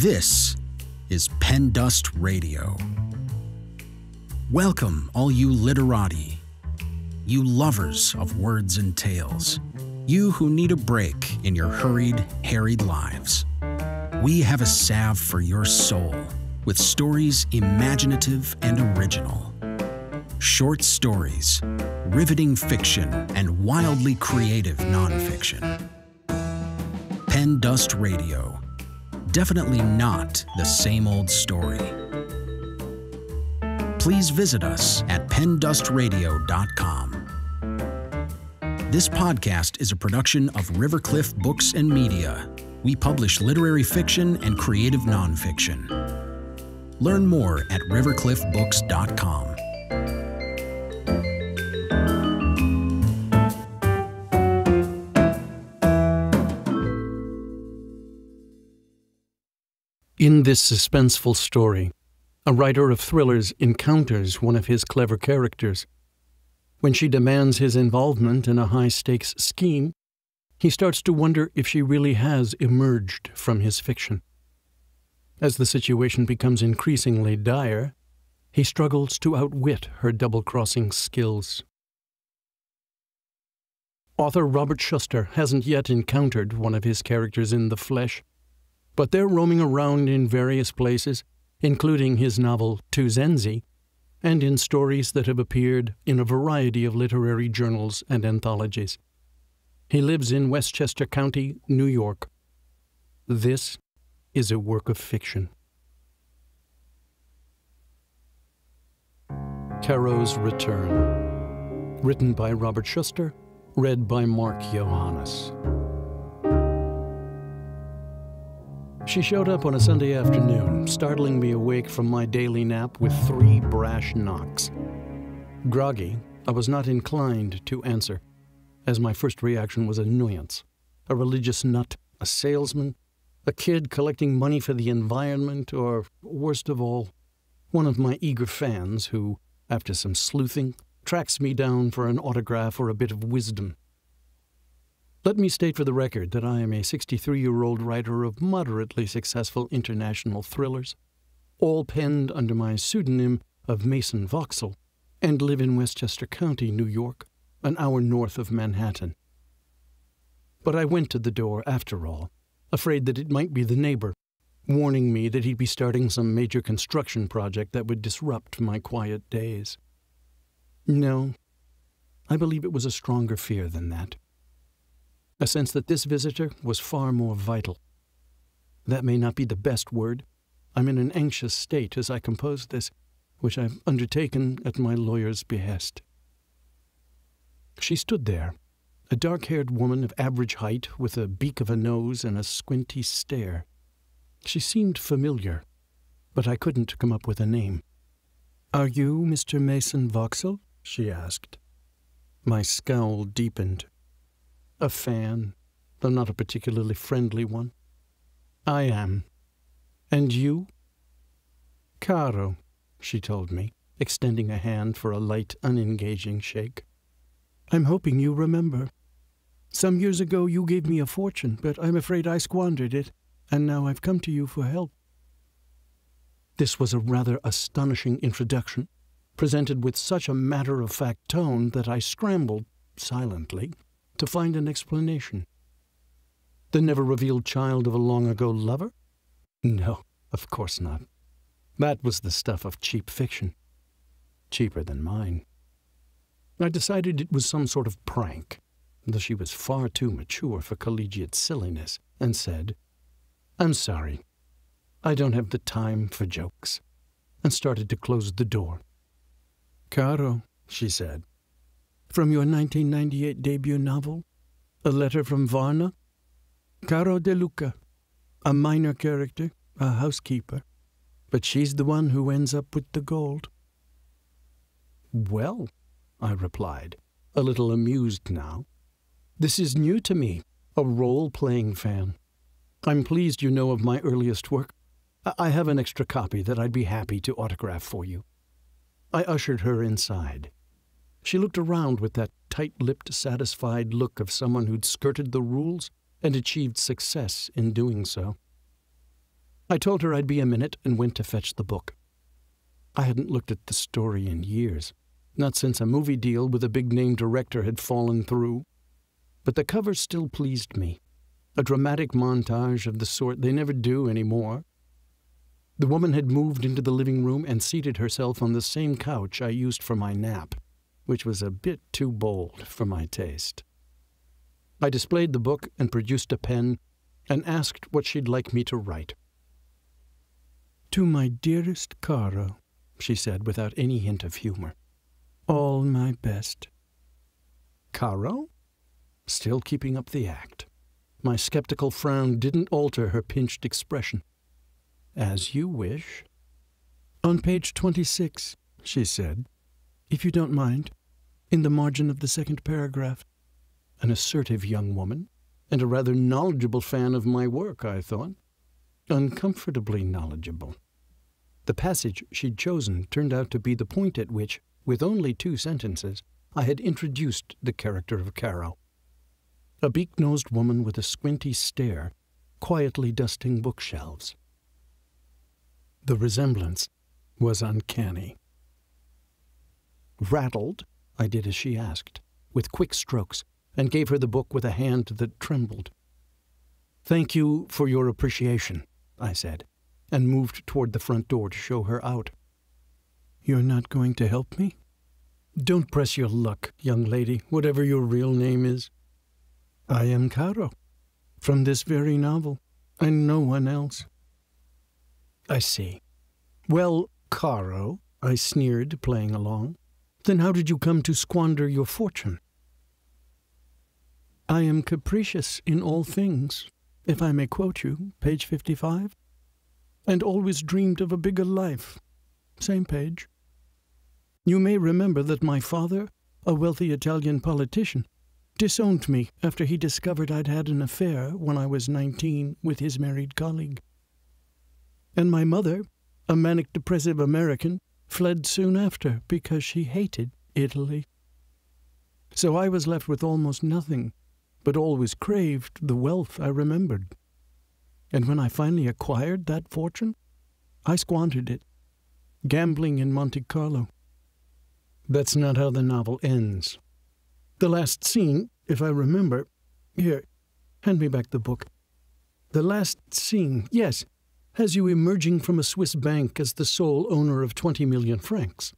This is PenDust Radio. Welcome, all you literati, you lovers of words and tales, you who need a break in your hurried, harried lives. We have a salve for your soul with stories imaginative and original. Short stories, riveting fiction, and wildly creative nonfiction. PenDust Radio. Definitely not the same old story. Please visit us at pendustradio.com. This podcast is a production of Rivercliff Books and Media. We publish literary fiction and creative nonfiction. Learn more at rivercliffbooks.com. In this suspenseful story, a writer of thrillers encounters one of his clever characters. When she demands his involvement in a high-stakes scheme, he starts to wonder if she really has emerged from his fiction. As the situation becomes increasingly dire, he struggles to outwit her double-crossing skills. Author Robert Shuster hasn't yet encountered one of his characters in the flesh, but they're roaming around in various places, including his novel Tuzenzi, and in stories that have appeared in a variety of literary journals and anthologies. He lives in Westchester County, New York. This is a work of fiction. Caro's Return. Written by Robert Shuster, read by Mark Johannes. She showed up on a Sunday afternoon, startling me awake from my daily nap with 3 brash knocks. Groggy, I was not inclined to answer, as my first reaction was annoyance. A religious nut, a salesman, a kid collecting money for the environment, or, worst of all, one of my eager fans who, after some sleuthing, tracks me down for an autograph or a bit of wisdom. Let me state for the record that I am a 63-year-old writer of moderately successful international thrillers, all penned under my pseudonym of Mason Vauxhall, and live in Westchester County, New York, an hour north of Manhattan. But I went to the door after all, afraid that it might be the neighbor, warning me that he'd be starting some major construction project that would disrupt my quiet days. No, I believe it was a stronger fear than that. A sense that this visitor was far more vital. That may not be the best word. I'm in an anxious state as I compose this, which I've undertaken at my lawyer's behest. She stood there, a dark-haired woman of average height with a beak of a nose and a squinty stare. She seemed familiar, but I couldn't come up with a name. "Are you Mr. Mason Vauxhall?" she asked. My scowl deepened. A fan, though not a particularly friendly one. "I am. And you?" "Caro," she told me, extending a hand for a light, unengaging shake. "I'm hoping you remember. Some years ago you gave me a fortune, but I'm afraid I squandered it, and now I've come to you for help." This was a rather astonishing introduction, presented with such a matter-of-fact tone that I scrambled, silently, to find an explanation. The never-revealed child of a long-ago lover? No, of course not. That was the stuff of cheap fiction. Cheaper than mine. I decided it was some sort of prank, though she was far too mature for collegiate silliness, and said, "I'm sorry. I don't have the time for jokes," and started to close the door. "Caro," she said, "from your 1998 debut novel, A Letter from Varna? Caro De Luca, a minor character, a housekeeper, but she's the one who ends up with the gold." "Well," I replied, a little amused now, "this is new to me, a role-playing fan. I'm pleased you know of my earliest work. I have an extra copy that I'd be happy to autograph for you." I ushered her inside. She looked around with that tight-lipped, satisfied look of someone who'd skirted the rules and achieved success in doing so. I told her I'd be a minute and went to fetch the book. I hadn't looked at the story in years, not since a movie deal with a big-name director had fallen through. But the cover still pleased me, a dramatic montage of the sort they never do anymore. The woman had moved into the living room and seated herself on the same couch I used for my nap, which was a bit too bold for my taste. I displayed the book and produced a pen and asked what she'd like me to write. "To my dearest Caro," she said without any hint of humor. "All my best." Caro? Still keeping up the act. My skeptical frown didn't alter her pinched expression. "As you wish." "On page 26, she said, "if you don't mind, in the margin of the second paragraph." An assertive young woman, and a rather knowledgeable fan of my work, I thought. Uncomfortably knowledgeable. The passage she'd chosen turned out to be the point at which, with only 2 sentences, I had introduced the character of Caro. A beak-nosed woman with a squinty stare, quietly dusting bookshelves. The resemblance was uncanny. Rattled, I did as she asked, with quick strokes, and gave her the book with a hand that trembled. "Thank you for your appreciation," I said, and moved toward the front door to show her out. "You're not going to help me?" "Don't press your luck, young lady, whatever your real name is." "I am Caro, from this very novel, and no one else." "I see. Well, Caro," I sneered, playing along, "then how did you come to squander your fortune?" "I am capricious in all things, if I may quote you, page 55, and always dreamed of a bigger life, same page. You may remember that my father, a wealthy Italian politician, disowned me after he discovered I'd had an affair when I was 19 with his married colleague. And my mother, a manic-depressive American, fled soon after because she hated Italy. So I was left with almost nothing, but always craved the wealth I remembered. And when I finally acquired that fortune, I squandered it, gambling in Monte Carlo. That's not how the novel ends. The last scene, if I remember... Here, hand me back the book. The last scene, yes, has you emerging from a Swiss bank as the sole owner of 20 million francs,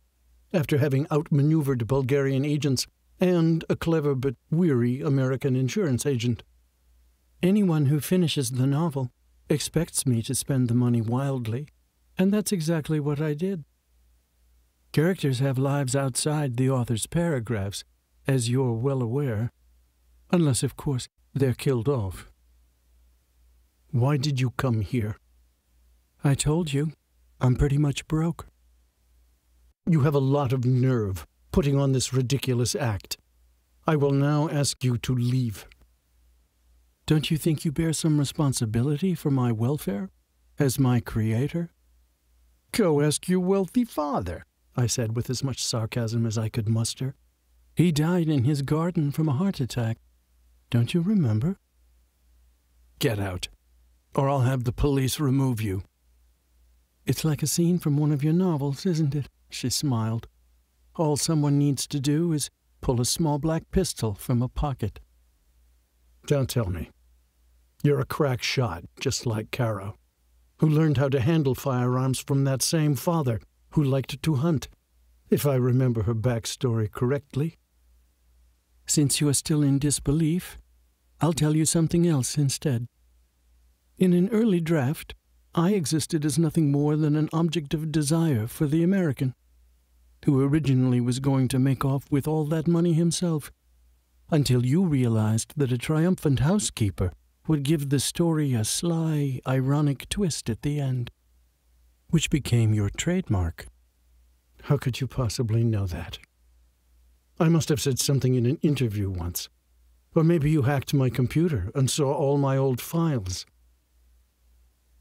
after having outmaneuvered Bulgarian agents and a clever but weary American insurance agent. Anyone who finishes the novel expects me to spend the money wildly, and that's exactly what I did. Characters have lives outside the author's paragraphs, as you're well aware, unless, of course, they're killed off. Why did you come here? I told you, I'm pretty much broke. You have a lot of nerve putting on this ridiculous act. I will now ask you to leave. Don't you think you bear some responsibility for my welfare, as my creator? Go ask your wealthy father, I said with as much sarcasm as I could muster. He died in his garden from a heart attack. Don't you remember? Get out, or I'll have the police remove you. It's like a scene from one of your novels, isn't it? She smiled. All someone needs to do is pull a small black pistol from a pocket. Don't tell me. You're a crack shot, just like Caro, who learned how to handle firearms from that same father who liked to hunt, if I remember her backstory correctly. Since you are still in disbelief, I'll tell you something else instead. In an early draft, I existed as nothing more than an object of desire for the American, who originally was going to make off with all that money himself, until you realized that a triumphant housekeeper would give the story a sly, ironic twist at the end, which became your trademark. How could you possibly know that? I must have said something in an interview once. Or maybe you hacked my computer and saw all my old files.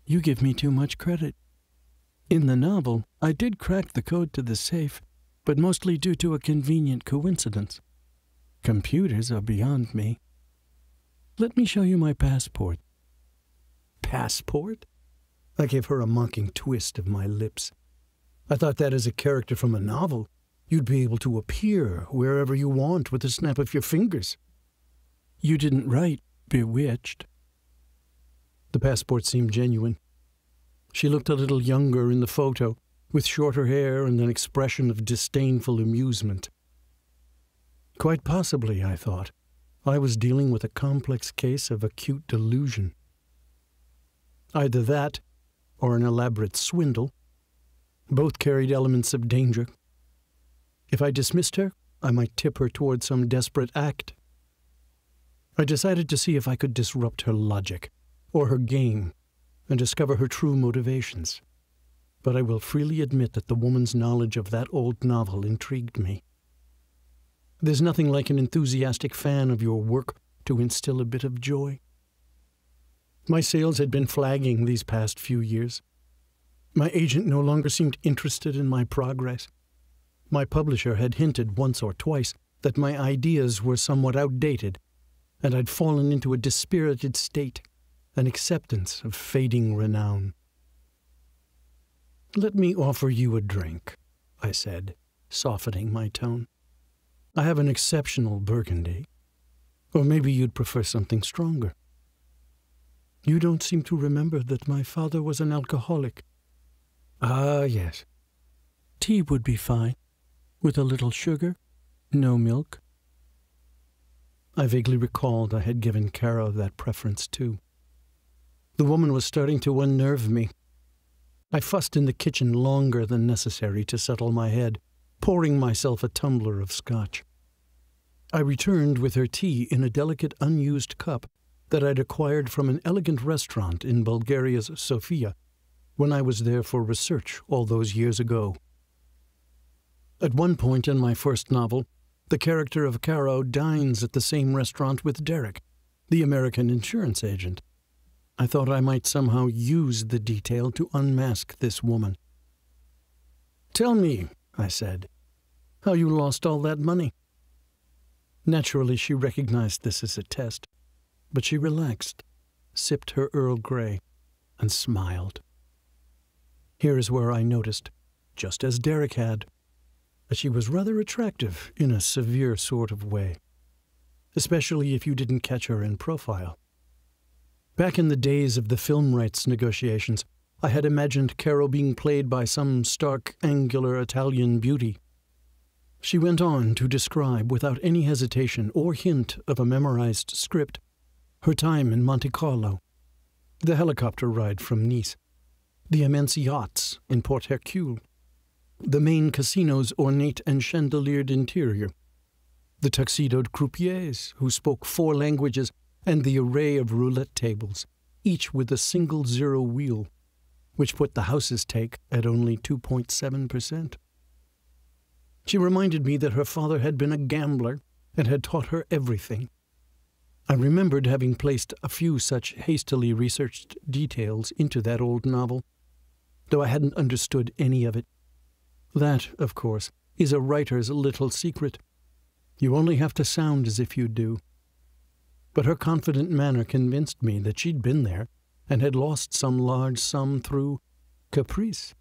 You give me too much credit. In the novel, I did crack the code to the safe, but mostly due to a convenient coincidence. Computers are beyond me. Let me show you my passport. Passport? I gave her a mocking twist of my lips. I thought that as a character from a novel, you'd be able to appear wherever you want with a snap of your fingers. You didn't write Bewitched. The passport seemed genuine. She looked a little younger in the photo, with shorter hair and an expression of disdainful amusement. Quite possibly, I thought, I was dealing with a complex case of acute delusion. Either that, or an elaborate swindle. Both carried elements of danger. If I dismissed her, I might tip her toward some desperate act. I decided to see if I could disrupt her logic, or her game, and discover her true motivations. But I will freely admit that the woman's knowledge of that old novel intrigued me. There's nothing like an enthusiastic fan of your work to instill a bit of joy. My sales had been flagging these past few years. My agent no longer seemed interested in my progress. My publisher had hinted once or twice that my ideas were somewhat outdated, and I'd fallen into a dispirited state, an acceptance of fading renown. "Let me offer you a drink," I said, softening my tone. "I have an exceptional Burgundy. Or maybe you'd prefer something stronger. You don't seem to remember that my father was an alcoholic." "Ah, yes. Tea would be fine, with a little sugar, no milk." I vaguely recalled I had given Caro that preference too. The woman was starting to unnerve me. I fussed in the kitchen longer than necessary to settle my head, pouring myself a tumbler of scotch. I returned with her tea in a delicate unused cup that I'd acquired from an elegant restaurant in Bulgaria's Sofia when I was there for research all those years ago. At one point in my first novel, the character of Caro dines at the same restaurant with Derek, the American insurance agent. I thought I might somehow use the detail to unmask this woman. "Tell me," I said, "how you lost all that money." Naturally, she recognized this as a test, but she relaxed, sipped her Earl Grey, and smiled. Here is where I noticed, just as Derek had, that she was rather attractive in a severe sort of way, especially if you didn't catch her in profile. Back in the days of the film rights negotiations, I had imagined Caro being played by some stark, angular Italian beauty. She went on to describe, without any hesitation or hint of a memorized script, her time in Monte Carlo, the helicopter ride from Nice, the immense yachts in Port Hercule, the main casino's ornate and chandeliered interior, the tuxedoed croupiers who spoke 4 languages, and the array of roulette tables, each with a single zero wheel, which put the house's take at only 2.7%. She reminded me that her father had been a gambler and had taught her everything. I remembered having placed a few such hastily researched details into that old novel, though I hadn't understood any of it. That, of course, is a writer's little secret. You only have to sound as if you do. But her confident manner convinced me that she'd been there and had lost some large sum through caprice.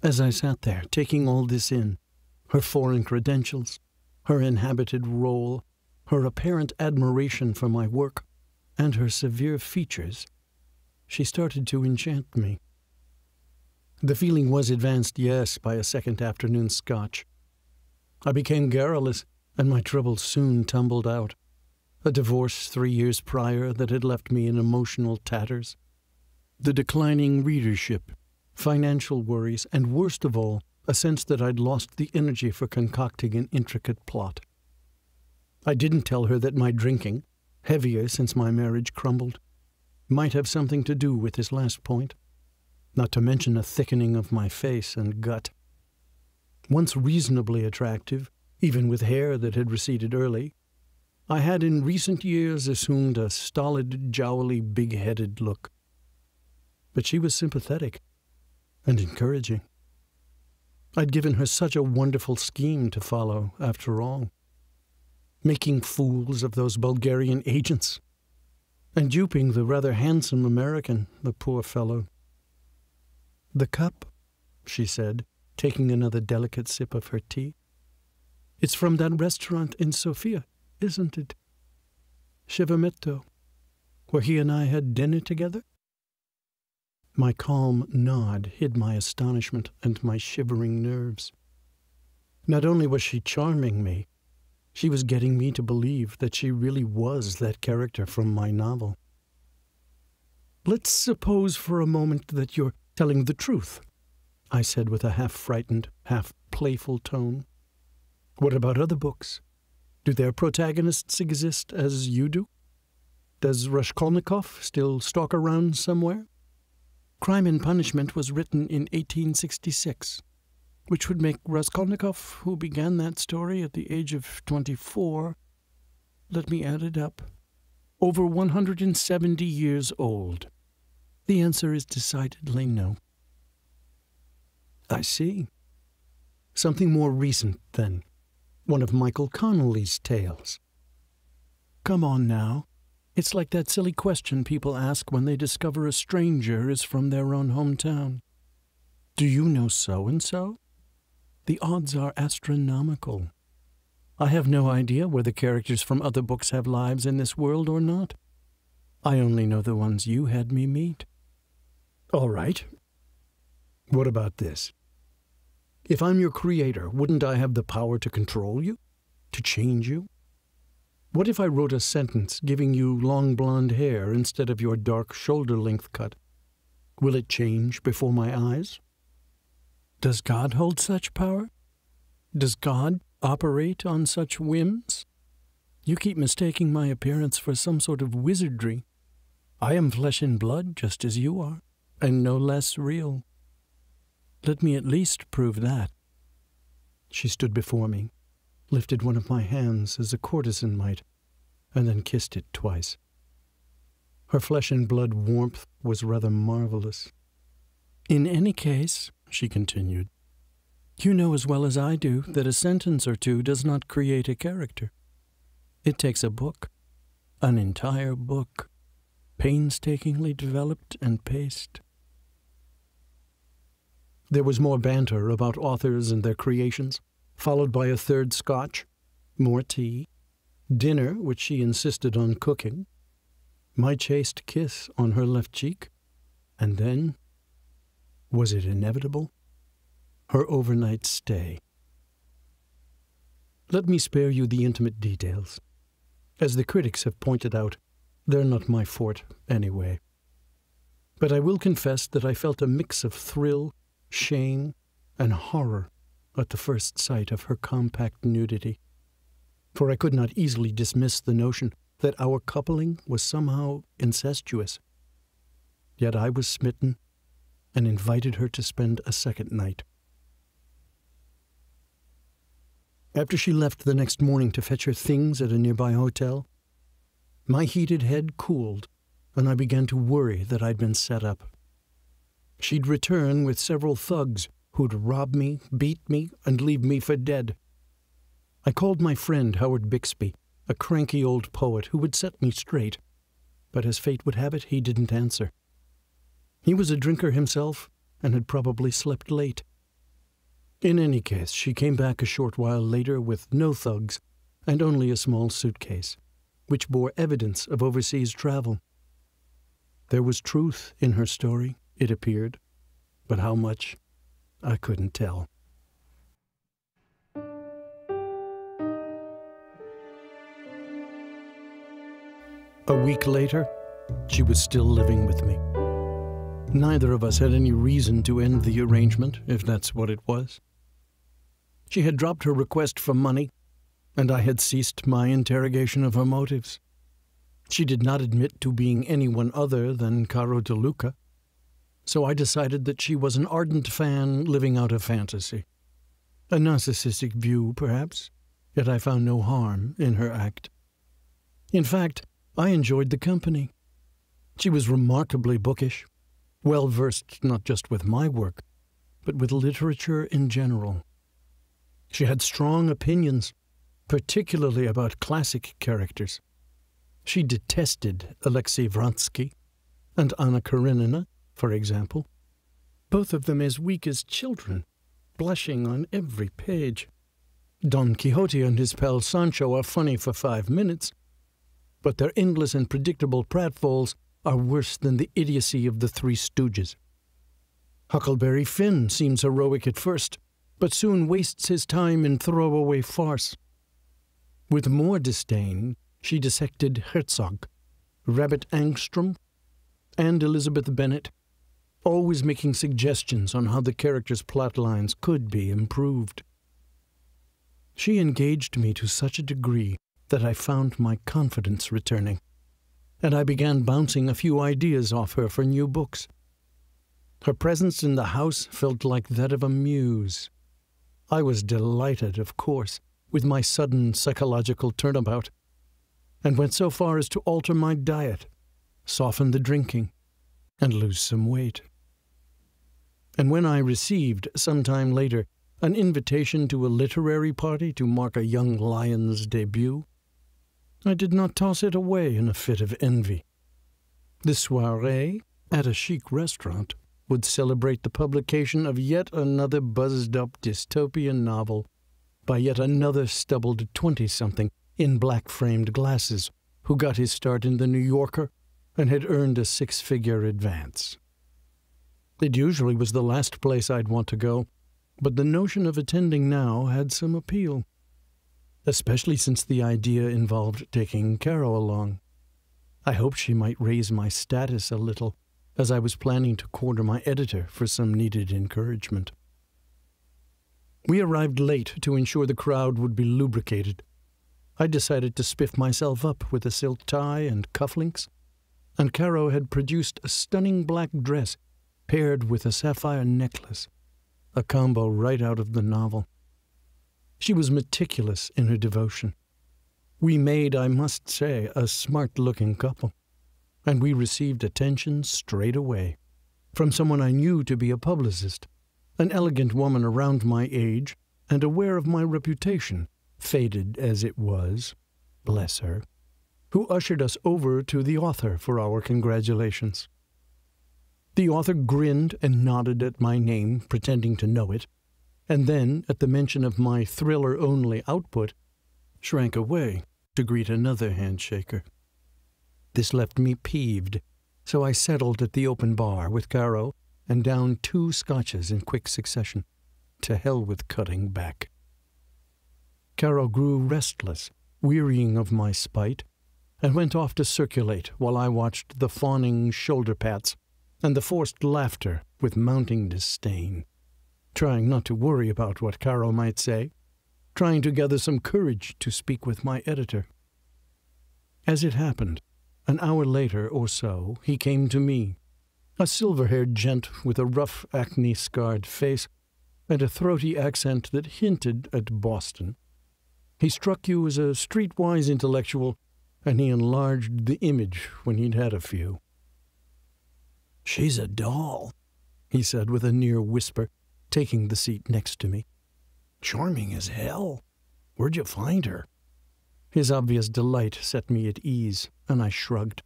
As I sat there, taking all this in, her foreign credentials, her inhabited role, her apparent admiration for my work, and her severe features, she started to enchant me. The feeling was advanced, yes, by a second afternoon scotch. I became garrulous, and my troubles soon tumbled out. A divorce 3 years prior that had left me in emotional tatters. The declining readership, financial worries, and worst of all, a sense that I'd lost the energy for concocting an intricate plot. I didn't tell her that my drinking, heavier since my marriage crumbled, might have something to do with this last point, not to mention a thickening of my face and gut. Once reasonably attractive, even with hair that had receded early, I had in recent years assumed a stolid, jowly, big-headed look. But she was sympathetic and encouraging. I'd given her such a wonderful scheme to follow, after all. Making fools of those Bulgarian agents. and duping the rather handsome American, the poor fellow. "The cup," she said, taking another delicate sip of her tea. "It's from that restaurant in Sofia, isn't it? Chevametto, where he and I had dinner together?" My calm nod hid my astonishment and my shivering nerves. Not only was she charming me, she was getting me to believe that she really was that character from my novel. "Let's suppose for a moment that you're telling the truth," I said with a half-frightened, half-playful tone. "What about other books? Do their protagonists exist as you do? Does Raskolnikov still stalk around somewhere? Crime and Punishment was written in 1866, which would make Raskolnikov, who began that story at the age of 24, let me add it up, over 170 years old. The answer is decidedly no." "I see. Something more recent, then. One of Michael Connelly's tales." "Come on now. It's like that silly question people ask when they discover a stranger is from their own hometown. Do you know so-and-so? The odds are astronomical. I have no idea whether characters from other books have lives in this world or not. I only know the ones you had me meet." "All right. What about this? If I'm your creator, wouldn't I have the power to control you? To change you? What if I wrote a sentence giving you long blonde hair instead of your dark shoulder-length cut? Will it change before my eyes? Does God hold such power? Does God operate on such whims? You keep mistaking my appearance for some sort of wizardry. I am flesh and blood just as you are, and no less real. Let me at least prove that." She stood before me, lifted one of my hands as a courtesan might, and then kissed it twice. Her flesh and blood warmth was rather marvelous. "In any case," she continued, "you know as well as I do that a sentence or two does not create a character. It takes a book, an entire book, painstakingly developed and paced." There was more banter about authors and their creations, followed by a third scotch, more tea, dinner which she insisted on cooking, my chaste kiss on her left cheek, and then, was it inevitable? Her overnight stay. Let me spare you the intimate details. As the critics have pointed out, they're not my forte anyway. But I will confess that I felt a mix of thrill, shame, and horror at the first sight of her compact nudity, for I could not easily dismiss the notion that our coupling was somehow incestuous. Yet I was smitten and invited her to spend a second night. After she left the next morning to fetch her things at a nearby hotel, my heated head cooled, and I began to worry that I'd been set up. She'd return with several thugs who'd rob me, beat me, and leave me for dead. I called my friend Howard Bixby, a cranky old poet who would set me straight, but as fate would have it, he didn't answer. He was a drinker himself and had probably slept late. In any case, she came back a short while later with no thugs and only a small suitcase, which bore evidence of overseas travel. There was truth in her story, it appeared, but how much, I couldn't tell. A week later, she was still living with me. Neither of us had any reason to end the arrangement, if that's what it was. She had dropped her request for money, and I had ceased my interrogation of her motives. She did not admit to being anyone other than Caro de Luca, so I decided that she was an ardent fan living out a fantasy. A narcissistic view, perhaps, yet I found no harm in her act. In fact, I enjoyed the company. She was remarkably bookish, well-versed not just with my work, but with literature in general. She had strong opinions, particularly about classic characters. She detested Alexei Vronsky and Anna Karenina, for example, both of them as weak as children, blushing on every page. Don Quixote and his pal Sancho are funny for 5 minutes, but their endless and predictable pratfalls are worse than the idiocy of the Three Stooges. Huckleberry Finn seems heroic at first, but soon wastes his time in throwaway farce. With more disdain, she dissected Herzog, Rabbit Angstrom, and Elizabeth Bennet, always making suggestions on how the characters' plot lines could be improved. She engaged me to such a degree that I found my confidence returning, and I began bouncing a few ideas off her for new books. Her presence in the house felt like that of a muse. I was delighted, of course, with my sudden psychological turnabout, and went so far as to alter my diet, soften the drinking, and lose some weight. And when I received, some time later, an invitation to a literary party to mark a young lion's debut, I did not toss it away in a fit of envy. The soirée, at a chic restaurant, would celebrate the publication of yet another buzzed-up dystopian novel by yet another stubbled 20-something in black-framed glasses who got his start in The New Yorker and had earned a 6-figure advance. It usually was the last place I'd want to go, but the notion of attending now had some appeal, especially since the idea involved taking Caro along. I hoped she might raise my status a little, as I was planning to corner my editor for some needed encouragement. We arrived late to ensure the crowd would be lubricated. I decided to spiff myself up with a silk tie and cufflinks, and Caro had produced a stunning black dress paired with a sapphire necklace, a combo right out of the novel. She was meticulous in her devotion. We made, I must say, a smart-looking couple, and we received attention straight away from someone I knew to be a publicist, an elegant woman around my age and aware of my reputation, faded as it was, bless her, who ushered us over to the author for our congratulations. The author grinned and nodded at my name, pretending to know it, and then, at the mention of my thriller-only output, shrank away to greet another handshaker. This left me peeved, so I settled at the open bar with Caro and downed 2 scotches in quick succession. To hell with cutting back. Caro grew restless, wearying of my spite, and went off to circulate while I watched the fawning shoulder pats and the forced laughter with mounting disdain, trying not to worry about what Caro might say, trying to gather some courage to speak with my editor. As it happened, an hour later or so, he came to me, a silver-haired gent with a rough, acne-scarred face and a throaty accent that hinted at Boston. He struck you as a streetwise intellectual, and he enlarged the image when he'd had a few. "She's a doll," he said with a near whisper, taking the seat next to me. "Charming as hell. Where'd you find her?" His obvious delight set me at ease, and I shrugged.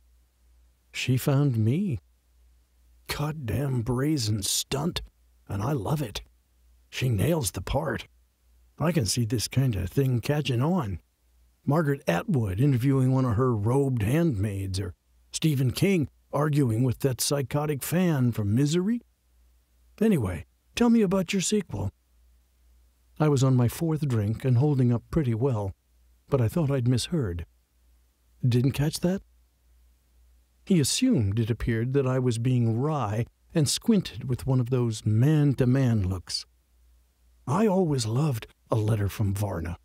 "She found me." "Goddamn brazen stunt, and I love it. She nails the part. I can see this kind of thing catching on. Margaret Atwood interviewing one of her robed handmaids, or Stephen King arguing with that psychotic fan from Misery. Anyway, tell me about your sequel." I was on my 4th drink and holding up pretty well, but I thought I'd misheard. "Didn't catch that?" He assumed, it appeared, that I was being wry and squinted with one of those man-to-man looks. "I always loved A Letter from Varna.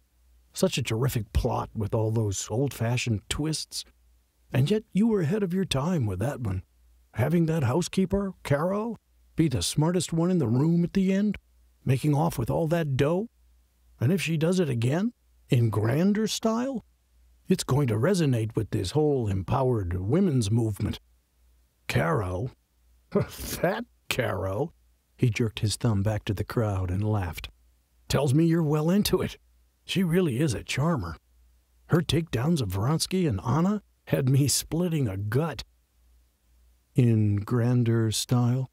Such a terrific plot with all those old-fashioned twists. And yet you were ahead of your time with that one. Having that housekeeper, Caro, be the smartest one in the room at the end, making off with all that dough. And if she does it again, in grander style, it's going to resonate with this whole empowered women's movement. Caro, that Caro," he jerked his thumb back to the crowd and laughed, "tells me you're well into it. She really is a charmer. Her takedowns of Vronsky and Anna had me splitting a gut. In grander style?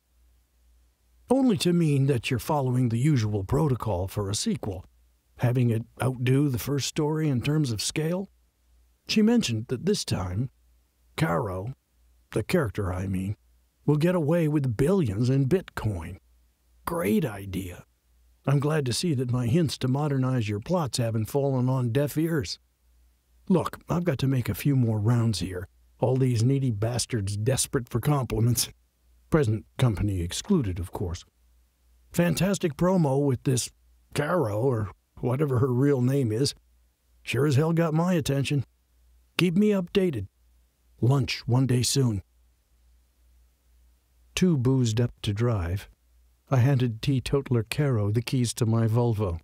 Only to mean that you're following the usual protocol for a sequel, having it outdo the first story in terms of scale. She mentioned that this time, Caro, the character I mean, will get away with billions in Bitcoin. Great idea. I'm glad to see that my hints to modernize your plots haven't fallen on deaf ears. Look, I've got to make a few more rounds here. All these needy bastards desperate for compliments. Present company excluded, of course. Fantastic promo with this Caro, or whatever her real name is. Sure as hell got my attention. Keep me updated. Lunch one day soon. Too boozed up to drive, I handed teetotaler Caro the keys to my Volvo,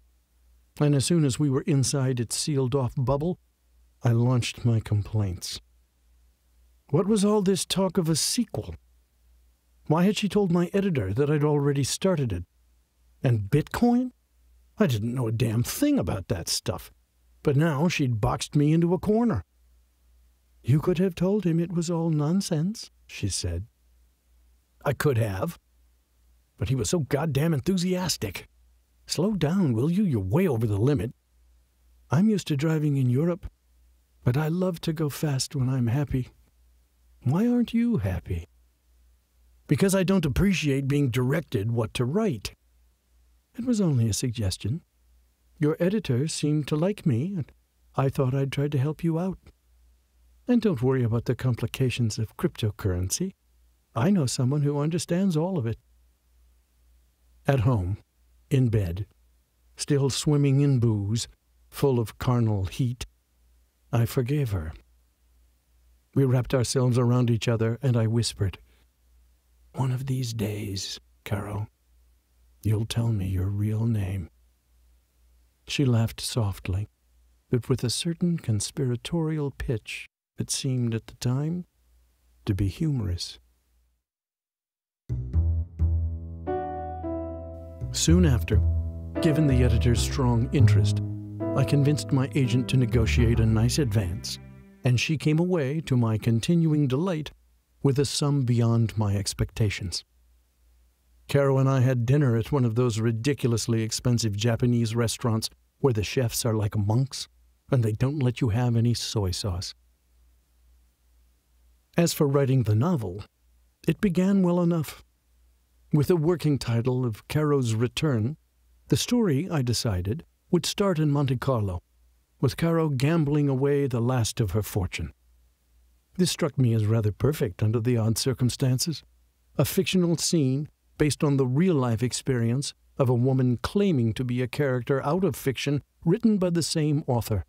and as soon as we were inside its sealed-off bubble, I launched my complaints. What was all this talk of a sequel? Why had she told my editor that I'd already started it? And Bitcoin? I didn't know a damn thing about that stuff, but now she'd boxed me into a corner. You could have told him it was all nonsense, she said. I could have, but he was so goddamn enthusiastic. Slow down, will you? You're way over the limit. I'm used to driving in Europe, but I love to go fast when I'm happy. Why aren't you happy? Because I don't appreciate being directed what to write. It was only a suggestion. Your editor seemed to like me, and I thought I'd try to help you out. And don't worry about the complications of cryptocurrency. I know someone who understands all of it. At home, in bed, still swimming in booze, full of carnal heat, I forgave her. We wrapped ourselves around each other, and I whispered, "One of these days, Caro, you'll tell me your real name." She laughed softly, but with a certain conspiratorial pitch that seemed at the time to be humorous. Soon after, given the editor's strong interest, I convinced my agent to negotiate a nice advance, and she came away, to my continuing delight, with a sum beyond my expectations. Caro and I had dinner at one of those ridiculously expensive Japanese restaurants where the chefs are like monks, and they don't let you have any soy sauce. As for writing the novel, it began well enough. With a working title of Caro's Return, the story, I decided, would start in Monte Carlo, with Caro gambling away the last of her fortune. This struck me as rather perfect under the odd circumstances. A fictional scene based on the real-life experience of a woman claiming to be a character out of fiction written by the same author.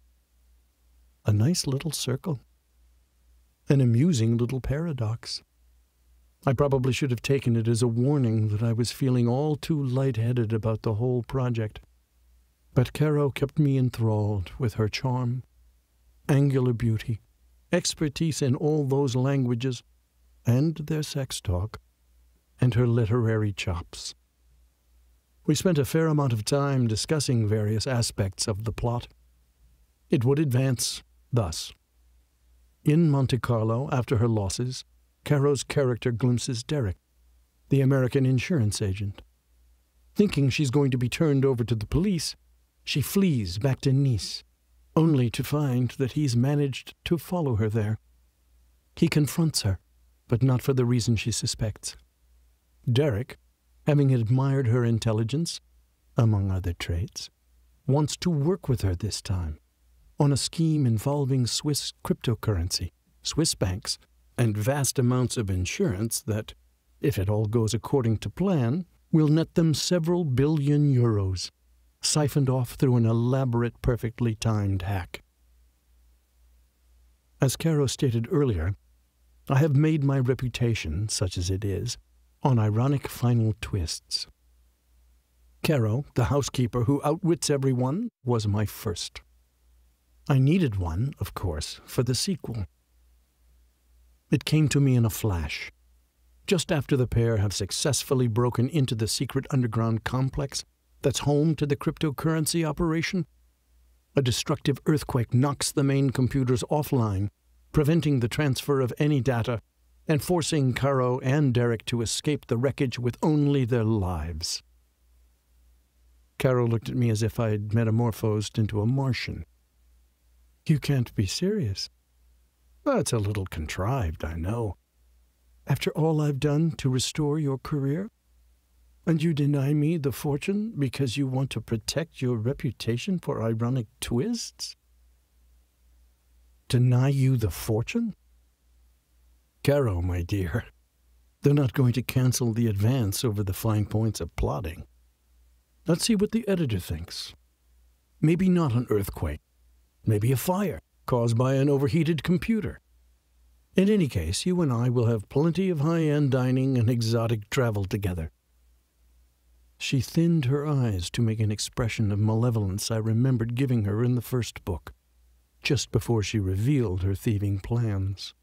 A nice little circle. An amusing little paradox. I probably should have taken it as a warning that I was feeling all too lightheaded about the whole project. But Caro kept me enthralled with her charm, angular beauty, expertise in all those languages, and their sex talk, and her literary chops. We spent a fair amount of time discussing various aspects of the plot. It would advance thus. In Monte Carlo, after her losses, Caro's character glimpses Derek, the American insurance agent. Thinking she's going to be turned over to the police, she flees back to Nice, only to find that he's managed to follow her there. He confronts her, but not for the reason she suspects. Derek, having admired her intelligence, among other traits, wants to work with her this time, on a scheme involving Swiss cryptocurrency, Swiss banks, and vast amounts of insurance that, if it all goes according to plan, will net them several billion euros, siphoned off through an elaborate, perfectly timed hack. As Caro stated earlier, I have made my reputation, such as it is, on ironic final twists. Caro, the housekeeper who outwits everyone, was my first. I needed one, of course, for the sequel. It came to me in a flash, just after the pair have successfully broken into the secret underground complex that's home to the cryptocurrency operation. A destructive earthquake knocks the main computers offline, preventing the transfer of any data, and forcing Caro and Derek to escape the wreckage with only their lives. Caro looked at me as if I had metamorphosed into a Martian. You can't be serious. That's a little contrived, I know. After all I've done to restore your career? And you deny me the fortune because you want to protect your reputation for ironic twists? Deny you the fortune? Caro, my dear, they're not going to cancel the advance over the fine points of plotting. Let's see what the editor thinks. Maybe not an earthquake. Maybe a fire caused by an overheated computer. In any case, you and I will have plenty of high-end dining and exotic travel together. She thinned her eyes to make an expression of malevolence I remembered giving her in the first book, just before she revealed her thieving plans.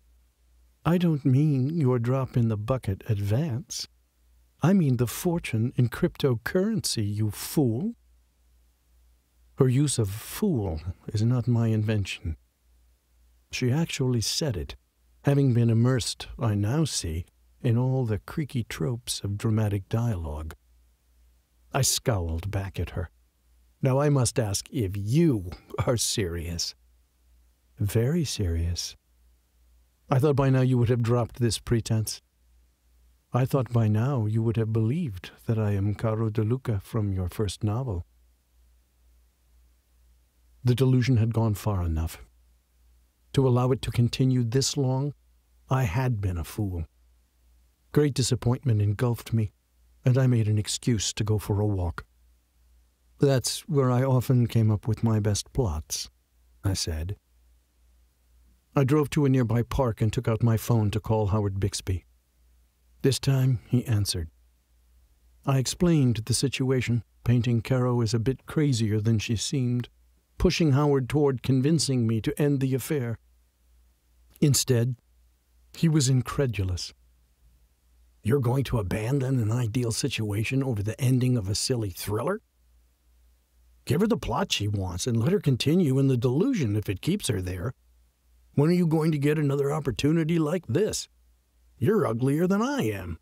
I don't mean your drop-in-the-bucket advance. I mean the fortune in cryptocurrency, you fool. Her use of fool is not my invention. She actually said it, having been immersed, I now see, in all the creaky tropes of dramatic dialogue. I scowled back at her. Now I must ask if you are serious. Very serious. I thought by now you would have dropped this pretense. I thought by now you would have believed that I am Caro de Luca from your first novel. The delusion had gone far enough. To allow it to continue this long, I had been a fool. Great disappointment engulfed me, and I made an excuse to go for a walk. That's where I often came up with my best plots, I said. I drove to a nearby park and took out my phone to call Howard Bixby. This time, he answered. I explained the situation, painting Caro as a bit crazier than she seemed, pushing Howard toward convincing me to end the affair. Instead, he was incredulous. You're going to abandon an ideal situation over the ending of a silly thriller? Give her the plot she wants and let her continue in the delusion if it keeps her there. When are you going to get another opportunity like this? You're uglier than I am.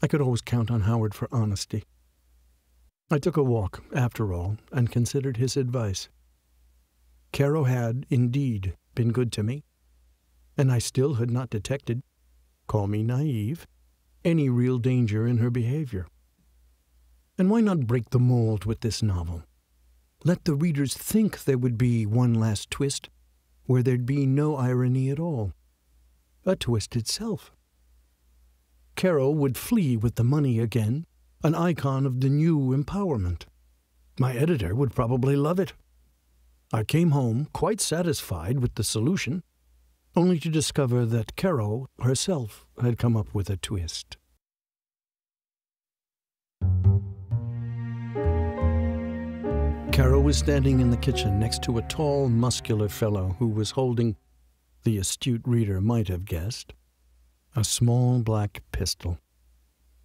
I could always count on Howard for honesty. I took a walk, after all, and considered his advice. Caro had, indeed, been good to me, and I still had not detected, call me naive, any real danger in her behavior. And why not break the mold with this novel? Let the readers think there would be one last twist, where there'd be no irony at all. A twist itself. Caro would flee with the money again, an icon of the new empowerment. My editor would probably love it. I came home quite satisfied with the solution, only to discover that Caro herself had come up with a twist. Caro was standing in the kitchen next to a tall, muscular fellow who was holding, the astute reader might have guessed, a small black pistol.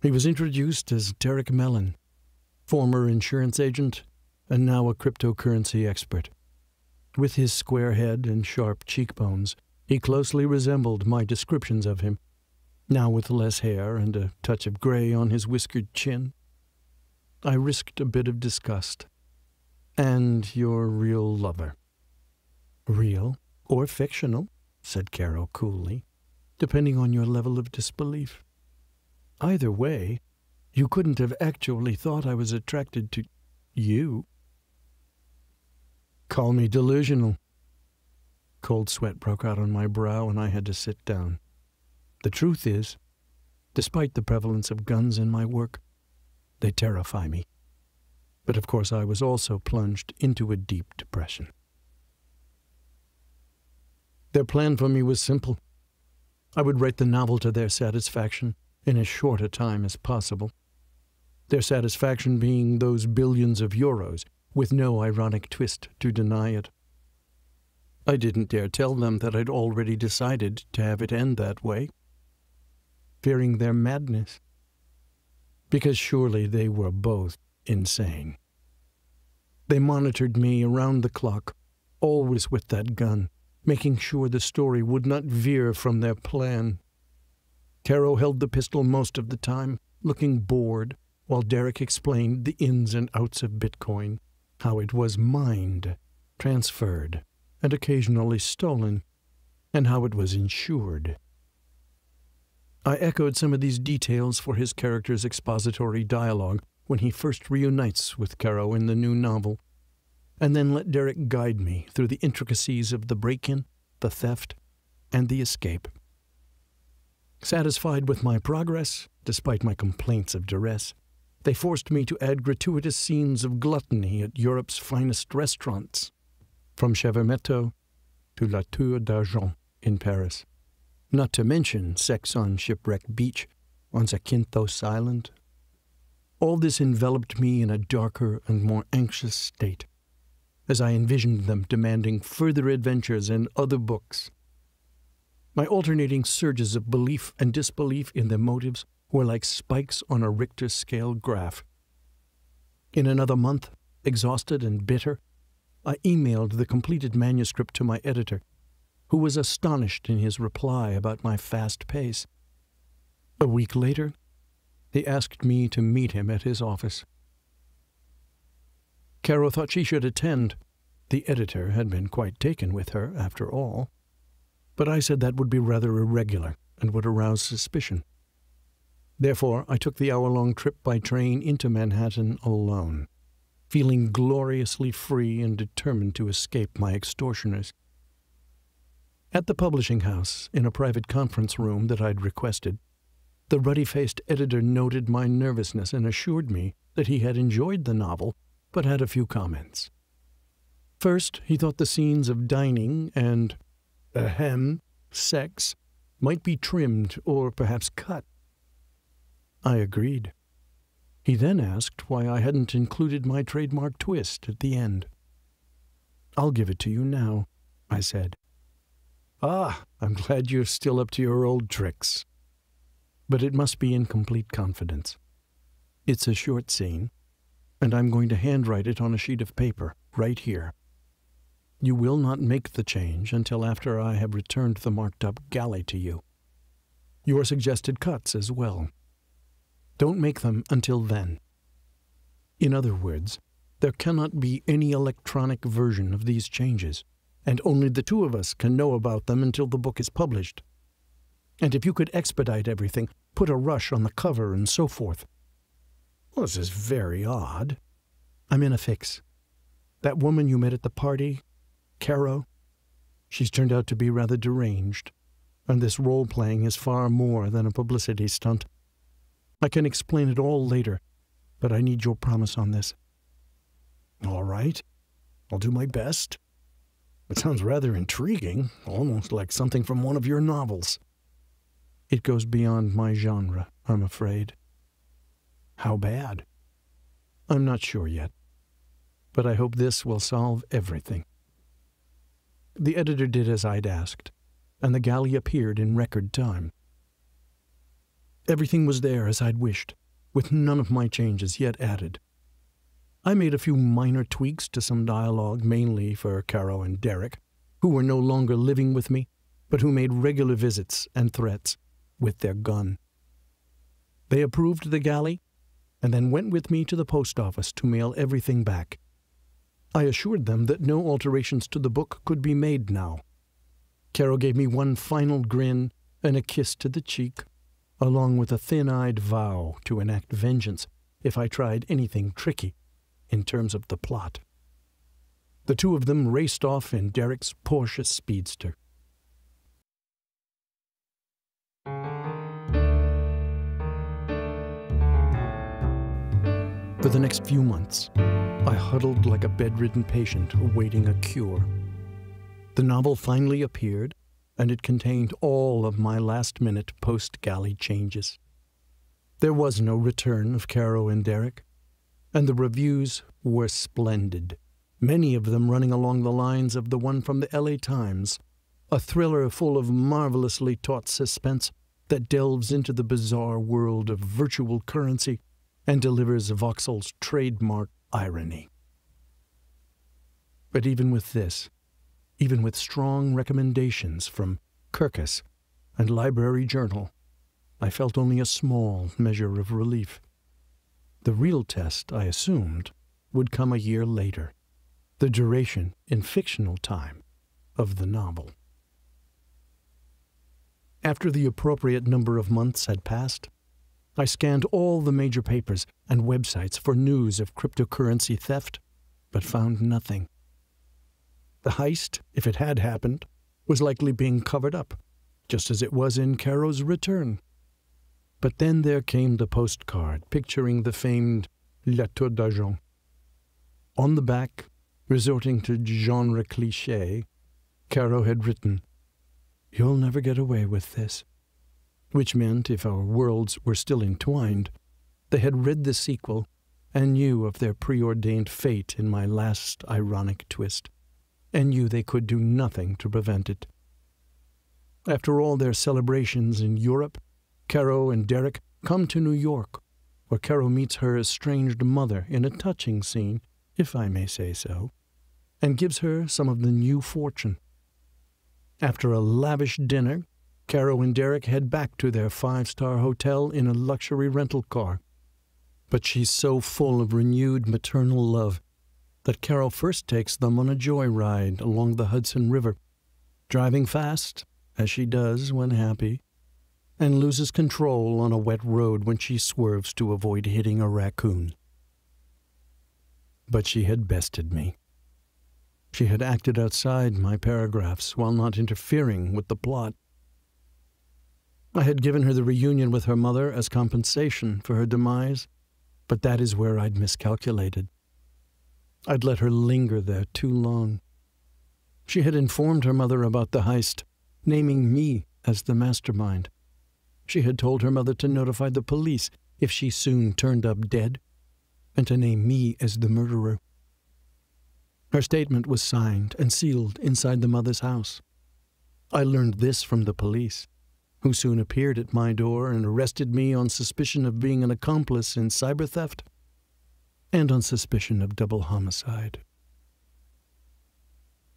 He was introduced as Derek Mellon, former insurance agent and now a cryptocurrency expert. With his square head and sharp cheekbones, he closely resembled my descriptions of him, now with less hair and a touch of gray on his whiskered chin. I risked a bit of disgust. And your real lover. Real or fictional, said Caro coolly, depending on your level of disbelief. Either way, you couldn't have actually thought I was attracted to you. Call me delusional. Cold sweat broke out on my brow and I had to sit down. The truth is, despite the prevalence of guns in my work, they terrify me. But of course I was also plunged into a deep depression. Their plan for me was simple. I would write the novel to their satisfaction in as short a time as possible. Their satisfaction being those billions of euros, with no ironic twist to deny it. I didn't dare tell them that I'd already decided to have it end that way, fearing their madness. Because surely they were both insane. They monitored me around the clock, always with that gun, making sure the story would not veer from their plan. Caro held the pistol most of the time, looking bored, while Derek explained the ins and outs of Bitcoin, how it was mined, transferred, and occasionally stolen, and how it was insured. I echoed some of these details for his character's expository dialogue when he first reunites with Caro in the new novel, and then let Derek guide me through the intricacies of the break-in, the theft, and the escape. Satisfied with my progress, despite my complaints of duress, they forced me to add gratuitous scenes of gluttony at Europe's finest restaurants, from Chevermetto to La Tour d'Argent in Paris, not to mention sex on Shipwreck Beach on Zakynthos Island. All this enveloped me in a darker and more anxious state, as I envisioned them demanding further adventures and other books. My alternating surges of belief and disbelief in their motives were like spikes on a Richter scale graph. In another month, exhausted and bitter, I emailed the completed manuscript to my editor, who was astonished in his reply about my fast pace. A week later, he asked me to meet him at his office. Caro thought she should attend. The editor had been quite taken with her, after all. But I said that would be rather irregular and would arouse suspicion. Therefore, I took the hour-long trip by train into Manhattan alone, feeling gloriously free and determined to escape my extortioners. At the publishing house, in a private conference room that I'd requested, the ruddy-faced editor noted my nervousness and assured me that he had enjoyed the novel, but had a few comments. First, he thought the scenes of dining and, sex might be trimmed or perhaps cut. I agreed. He then asked why I hadn't included my trademark twist at the end. "I'll give it to you now," I said. "Ah, I'm glad you're still up to your old tricks. But it must be in complete confidence. It's a short scene, and I'm going to handwrite it on a sheet of paper, right here. You will not make the change until after I have returned the marked-up galley to you. Your suggested cuts as well. Don't make them until then. In other words, there cannot be any electronic version of these changes, and only the two of us can know about them until the book is published. And if you could expedite everything, put a rush on the cover and so forth." "Well, this is very odd." "I'm in a fix. That woman you met at the party, Caro, she's turned out to be rather deranged, and this role-playing is far more than a publicity stunt. I can explain it all later, but I need your promise on this." "All right. I'll do my best. It sounds rather intriguing, almost like something from one of your novels." "It goes beyond my genre, I'm afraid." "How bad?" "I'm not sure yet, but I hope this will solve everything." The editor did as I'd asked, and the galley appeared in record time. Everything was there as I'd wished, with none of my changes yet added. I made a few minor tweaks to some dialogue, mainly for Caro and Derek, who were no longer living with me, but who made regular visits and threats with their gun. They approved the galley, and then went with me to the post office to mail everything back. I assured them that no alterations to the book could be made now. Caro gave me one final grin and a kiss to the cheek, along with a thin-eyed vow to enact vengeance if I tried anything tricky in terms of the plot. The two of them raced off in Derek's Porsche Speedster. For the next few months, I huddled like a bedridden patient awaiting a cure. The novel finally appeared, and it contained all of my last-minute post-galley changes. There was no return of Caro and Derek, and the reviews were splendid, many of them running along the lines of the one from the LA Times, a thriller full of marvelously taut suspense that delves into the bizarre world of virtual currency and delivers Voxel's trademark irony. But even with this, even with strong recommendations from Kirkus and Library Journal, I felt only a small measure of relief. The real test, I assumed, would come a year later, the duration in fictional time of the novel. After the appropriate number of months had passed, I scanned all the major papers and websites for news of cryptocurrency theft, but found nothing. The heist, if it had happened, was likely being covered up, just as it was in Caro's return. But then there came the postcard picturing the famed La Tour d'Argent. On the back, resorting to genre cliché, Caro had written, "You'll never get away with this," which meant, if our worlds were still entwined, they had read the sequel and knew of their preordained fate in my last ironic twist, and knew they could do nothing to prevent it. After all their celebrations in Europe, Caro and Derek come to New York, where Caro meets her estranged mother in a touching scene, if I may say so, and gives her some of the new fortune. After a lavish dinner, Caro and Derek head back to their 5-star hotel in a luxury rental car. But she's so full of renewed maternal love that Caro first takes them on a joyride along the Hudson River, driving fast, as she does when happy, and loses control on a wet road when she swerves to avoid hitting a raccoon. But she had bested me. She had acted outside my paragraphs while not interfering with the plot. I had given her the reunion with her mother as compensation for her demise, but that is where I'd miscalculated. I'd let her linger there too long. She had informed her mother about the heist, naming me as the mastermind. She had told her mother to notify the police if she soon turned up dead, and to name me as the murderer. Her statement was signed and sealed inside the mother's house. I learned this from the police, who soon appeared at my door and arrested me on suspicion of being an accomplice in cyber theft and on suspicion of double homicide.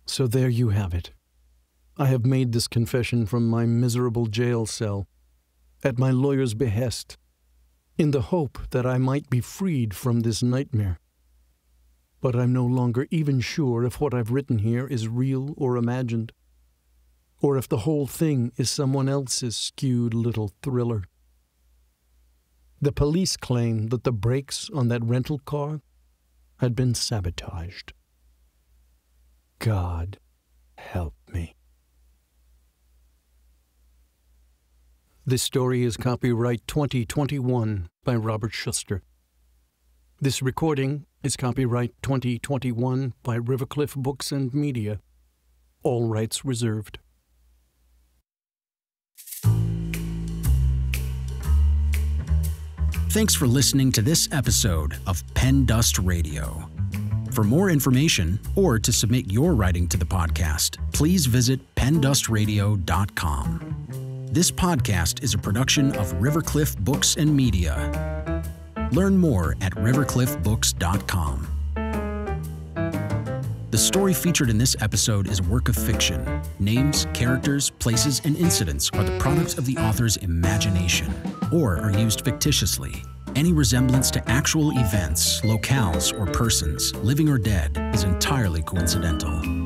So there you have it. I have made this confession from my miserable jail cell, at my lawyer's behest, in the hope that I might be freed from this nightmare. But I'm no longer even sure if what I've written here is real or imagined, or if the whole thing is someone else's skewed little thriller. The police claim that the brakes on that rental car had been sabotaged. God help me. This story is copyright 2021 by Robert Shuster. This recording is copyright 2021 by Rivercliff Books and Media. All rights reserved. Thanks for listening to this episode of PenDust Radio. For more information or to submit your writing to the podcast, please visit PenDustRadio.com. This podcast is a production of Rivercliff Books and Media. Learn more at rivercliffbooks.com. The story featured in this episode is a work of fiction. Names, characters, places, and incidents are the products of the author's imagination or are used fictitiously. Any resemblance to actual events, locales, or persons, living or dead, is entirely coincidental.